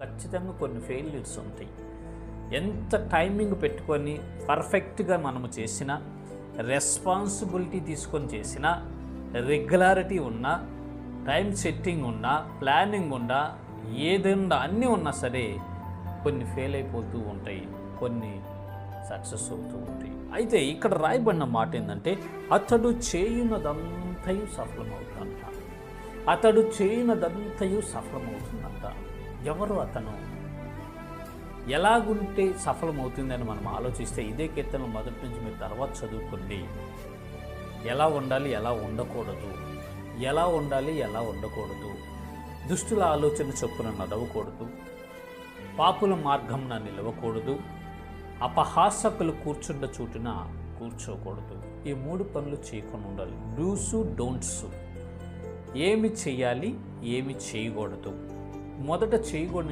ఖచ్చితంగా కొన్ని ఫెయిల్యూర్స్ ఉంటాయి. ఎంత టైమింగ్ పెట్టుకొని పర్ఫెక్ట్గా మనము చేసినా, రెస్పాన్సిబిలిటీ తీసుకొని చేసినా, రెగ్యులారిటీ ఉన్నా, టైం సెట్టింగ్ ఉన్నా, ప్లానింగ్ ఉన్నా, ఏదన్నా అన్నీ ఉన్నా సరే కొన్ని ఫెయిల్ అయిపోతూ ఉంటాయి, కొన్ని సక్సెస్ అవుతూ ఉంటాయి. అయితే ఇక్కడ రాయబడిన మాట ఏంటంటే, అతడు చేయునదంతయు సఫలమవుతుందంట. అతడు చేయునదంతయు సఫలమవుతుందంట. ఎవరు అతను? ఎలాగుంటే సఫలమవుతుందని మనం ఆలోచిస్తే ఇదే కీర్తనలు మొదటి నుంచి మీరు తర్వాత చదువుకోండి. ఎలా ఉండాలి, ఎలా ఉండకూడదు, ఎలా ఉండాలి, ఎలా ఉండకూడదు, దుష్టుల ఆలోచన చొప్పున నడవకూడదు, పాపుల మార్గంన నిలవకూడదు, అపహాసకులు కూర్చుండ చోటున కూర్చోకూడదు. ఈ 3 పనులు చేయకుండా ఉండాలి. Dos don'ts. ఏమి చేయాలి, ఏమి చేయకూడదు. మొదట చేయకూడని